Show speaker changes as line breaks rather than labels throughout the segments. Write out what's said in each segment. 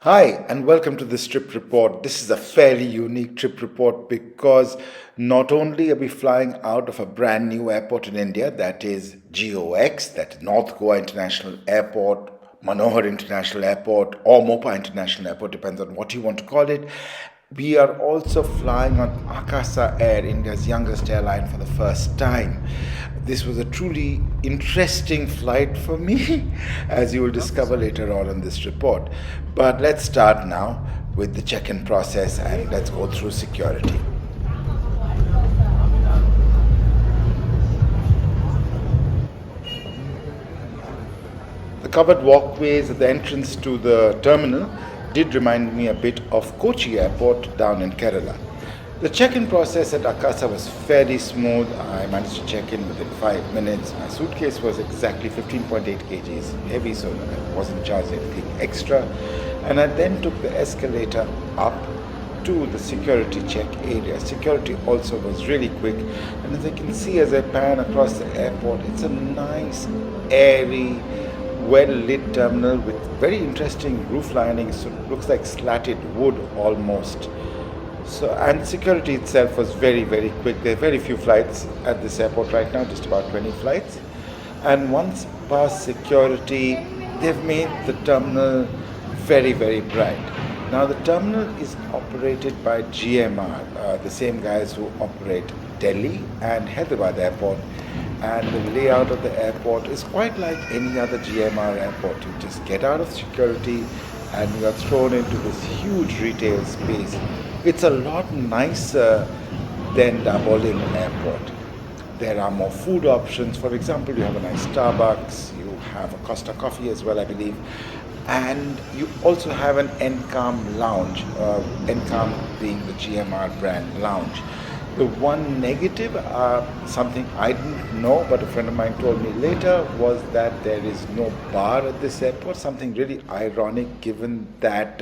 Hi, and welcome to this trip report. This is a fairly unique trip report because not only are we flying out of a brand new airport in India, that is GOX, that is North Goa International Airport, Manohar International Airport, or Mopa International Airport, depends on what you want to call it. We are also flying on Akasa Air, India's youngest airline, for the first time. This was a truly interesting flight for me, as you will discover later on in this report. But let's start now with the check-in process and let's go through security. The covered walkways at the entrance to the terminal did remind me a bit of Kochi Airport down in Kerala. The check-in process at Akasa was fairly smooth. I managed to check in within 5 minutes. My suitcase was exactly 15.8 kgs heavy, so I wasn't charged anything extra. And I then took the escalator up to the security check area. Security also was really quick. And as I can see as I pan across the airport, it's a nice, airy, well-lit terminal with very interesting roof linings. So it looks like slatted wood almost. So, and security itself was very, very quick. There are very few flights at this airport right now, just about 20 flights. And once past security, they've made the terminal very, very bright. Now the terminal is operated by GMR, the same guys who operate Delhi and Hyderabad Airport. And the layout of the airport is quite like any other GMR airport. You just get out of security and you are thrown into this huge retail space. It's a lot nicer than Dabolim Airport. There are more food options. For example, you have a nice Starbucks, you have a Costa coffee as well, I believe. And you also have an Encam lounge, Encam being the GMR brand lounge. The one negative, something I didn't know, but a friend of mine told me later, was that there is no bar at this airport. Something really ironic given that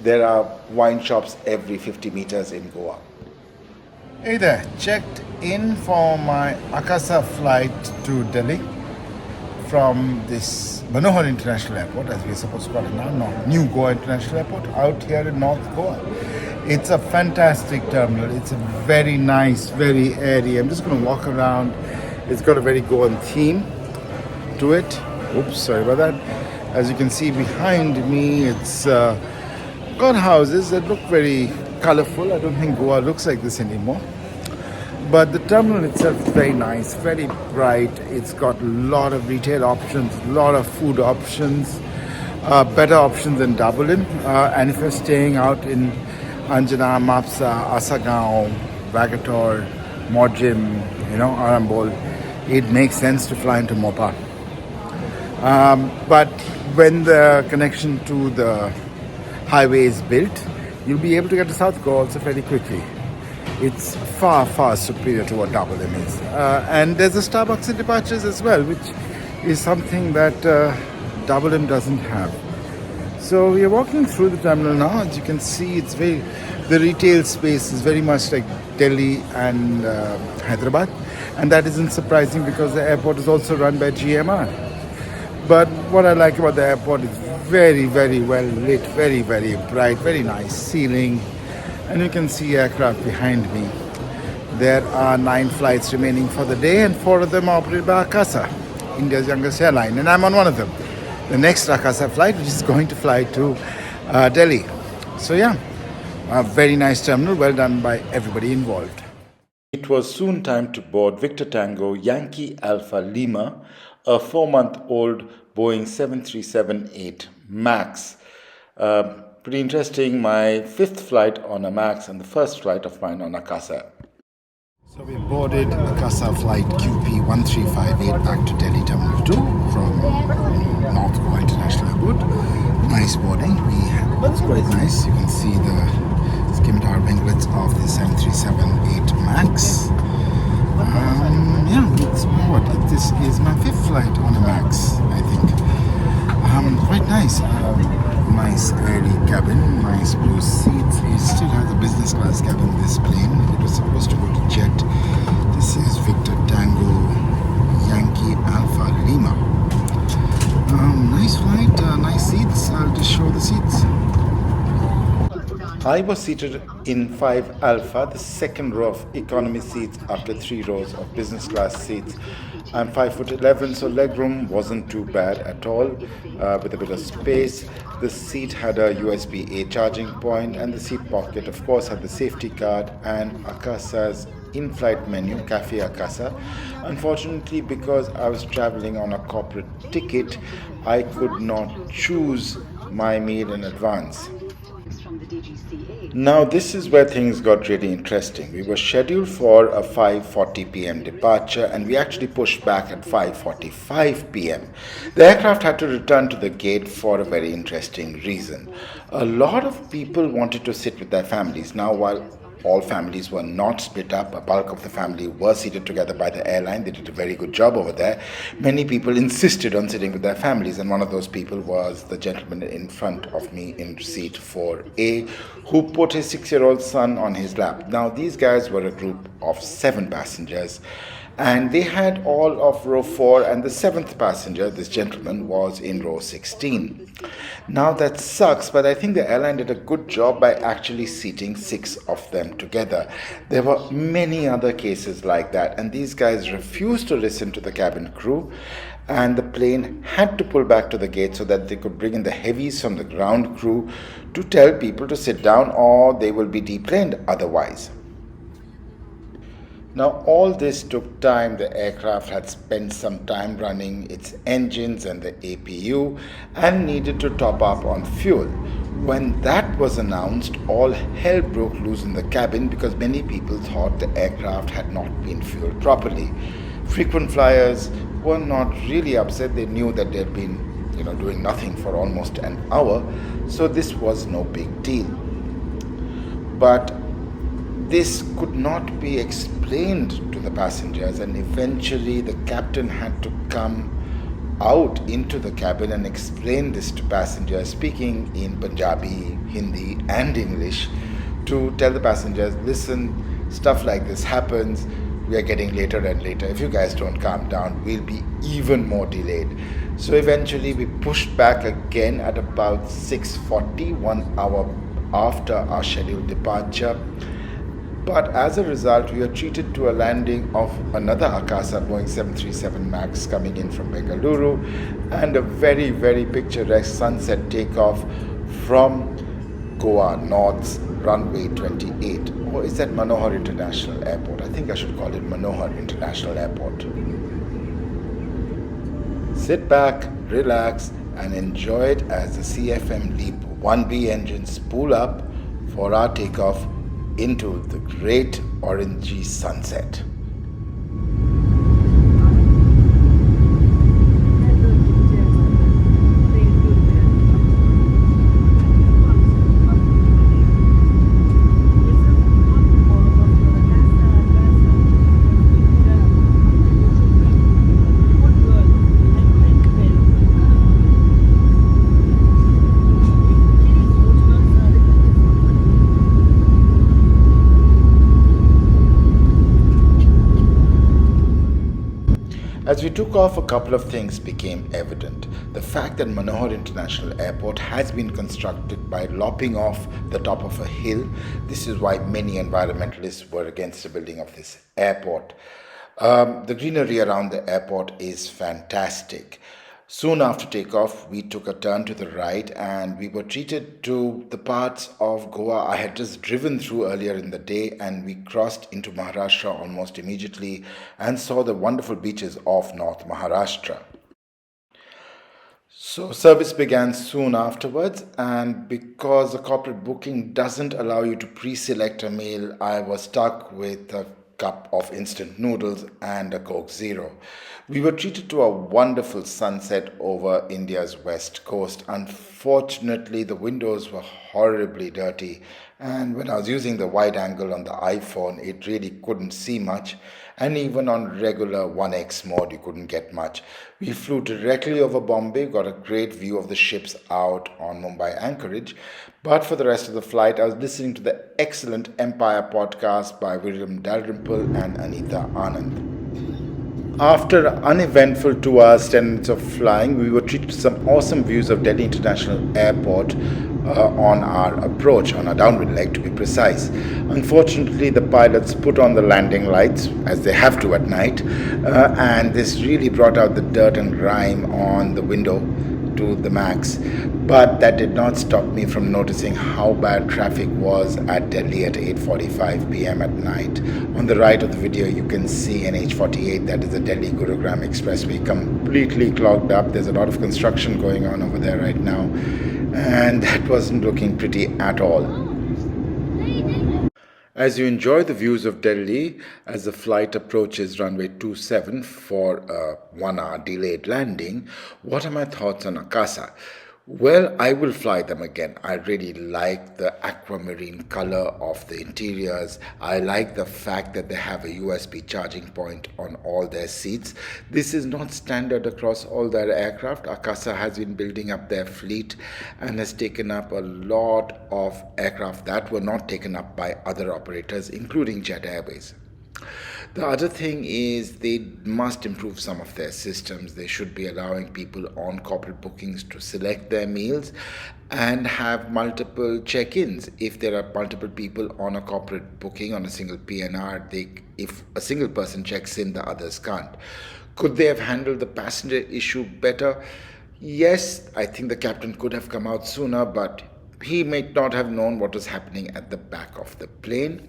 there are wine shops every 50 meters in Goa. Hey there, checked in for my Akasa flight to Delhi from this Manohar International Airport, as we are supposed to call it now, no, New Goa International Airport, out here in North Goa. It's a fantastic terminal. It's a very nice, very airy. I'm just going to walk around. It's got a very Goan theme to it. Oops, sorry about that. As you can see behind me, it's got houses that look very colorful. I don't think Goa looks like this anymore. But the terminal itself is very nice, very bright. It's got a lot of retail options, a lot of food options, better options than Dabolim. And if you're staying out in Anjana, Mapsa, Asagaon, Vagator, Mojim, Arambol, it makes sense to fly into Mopa. But when the connection to the highway is built, you'll be able to get to South Goa also fairly quickly. It's far, far superior to what Dabolim is. And there's a Starbucks in departures as well, which is something that Dabolim doesn't have. So we are walking through the terminal now. As you can see, the retail space is very much like Delhi and Hyderabad. And that isn't surprising because the airport is also run by GMR. But what I like about the airport is very, very well lit, very, very bright, very nice ceiling. And you can see aircraft behind me. There are 9 flights remaining for the day and 4 of them are operated by Akasa, India's youngest airline. And I'm on one of them. The next Akasa flight, which is going to fly to Delhi. So yeah, a very nice terminal, well done by everybody involved. It was soon time to board Victor Tango Yankee Alpha Lima, a 4-month-old Boeing 737-8 MAX. Pretty interesting, my 5th flight on a MAX and the first flight of mine on Akasa. So we boarded Akasa flight QP 1358 back to Delhi Terminal 2 from North Goa International Airport. Nice boarding. It's quite nice. You can see the scimitar winglets of the 737-8 MAX. This is my 5th flight on a MAX, I think. Quite nice. Nice airy cabin, nice blue seats. It still has a business class cabin, this plane. It was supposed to go to jet. This is Victor Tango Yankee Alpha Lima. Nice flight, nice seats. I'll
I'll just show the seats.
I was seated in 5 Alpha, the second row of economy seats after 3 rows of business class seats. I'm 5 foot 11, so legroom wasn't too bad at all, with a bit of space. The seat had a USB-A charging point, and the seat pocket, of course, had the safety card and Akasa's in-flight menu, Cafe Akasa. Unfortunately, because I was traveling on a corporate ticket, I could not choose my meal in advance. Now, this is where things got really interesting. We were scheduled for a 5:40 p.m. departure, and we actually pushed back at 5:45 p.m. The aircraft had to return to the gate for a very interesting reason. A lot of people wanted to sit with their families. Now, while all families were not split up, a bulk of the family were seated together by the airline. They did a very good job over there. Many people insisted on sitting with their families, and one of those people was the gentleman in front of me in seat 4A, who put his 6-year-old son on his lap. Now, these guys were a group of 7 passengers, and they had all of row 4, and the 7th passenger, this gentleman, was in row 16. Now that sucks, but I think the airline did a good job by actually seating 6 of them together. There were many other cases like that, and these guys refused to listen to the cabin crew, and the plane had to pull back to the gate so that they could bring in the heavies from the ground crew to tell people to sit down or they will be deplaned otherwise. Now, all this took time. The aircraft had spent some time running its engines and the APU and needed to top up on fuel. When that was announced, all hell broke loose in the cabin because many people thought the aircraft had not been fueled properly. Frequent flyers were not really upset. They knew that they'd been, doing nothing for almost an hour, so this was no big deal. But this could not be explained to the passengers, and eventually the captain had to come out into the cabin and explain this to passengers, speaking in Punjabi, Hindi, and English, to tell the passengers, listen, stuff like this happens. We are getting later and later. If you guys don't calm down, we'll be even more delayed. So eventually we pushed back again at about 6:40, 1 hour after our scheduled departure. But as a result, we were treated to a landing of another Akasa Boeing 737 MAX coming in from Bengaluru and a very, very picturesque sunset takeoff from Goa North's runway 28. Or is that Manohar International Airport? I think I should call it Manohar International Airport. Sit back, relax, and enjoy it as the CFM LEAP 1B engines spool up for our takeoff into the great orangey sunset. As we took off, a couple of things became evident. The fact that Manohar International Airport has been constructed by lopping off the top of a hill. This is why many environmentalists were against the building of this airport. The greenery around the airport is fantastic. Soon after takeoff, we took a turn to the right and we were treated to the parts of Goa I had just driven through earlier in the day, and we crossed into Maharashtra almost immediately and saw the wonderful beaches of North Maharashtra. So service began soon afterwards, and because the corporate booking doesn't allow you to pre-select a meal, I was stuck with a cup of instant noodles and a Coke Zero. We were treated to a wonderful sunset over India's west coast. Unfortunately, the windows were horribly dirty, and when I was using the wide angle on the iPhone, it really couldn't see much, and even on regular 1x mode, you couldn't get much. We flew directly over Bombay, got a great view of the ships out on Mumbai anchorage, but for the rest of the flight, I was listening to the excellent Empire podcast by William Dalrymple and Anita Anand. After uneventful 2 hours, 10 minutes of flying, we were treated to some awesome views of Delhi International Airport on our approach, on our downwind leg to be precise. Unfortunately, the pilots put on the landing lights, as they have to at night, and this really brought out the dirt and grime on the window to the max. But that did not stop me from noticing how bad traffic was at Delhi at 8:45 p.m. at night. On the right of the video, you can see NH48, that is the Delhi Gurugram Expressway, completely clogged up. There's a lot of construction going on over there right now, and that wasn't looking pretty at all. As you enjoy the views of Delhi as the flight approaches runway 27 for a 1 hour delayed landing, what are my thoughts on Akasa? Well, I will fly them again. I really like the aquamarine color of the interiors. I like the fact that they have a USB charging point on all their seats. This is not standard across all their aircraft. Akasa has been building up their fleet and has taken up a lot of aircraft that were not taken up by other operators, including Jet Airways. The other thing is they must improve some of their systems. They should be allowing people on corporate bookings to select their meals and have multiple check-ins. If there are multiple people on a corporate booking on a single PNR, if a single person checks in, the others can't. Could they have handled the passenger issue better? Yes, I think the captain could have come out sooner, but he might not have known what was happening at the back of the plane.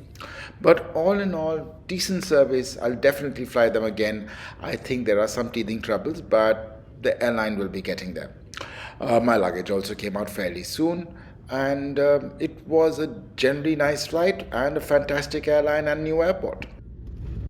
But all in all, decent service. I'll definitely fly them again. I think there are some teething troubles, but the airline will be getting them. My luggage also came out fairly soon, and it was a generally nice flight and a fantastic airline and new airport.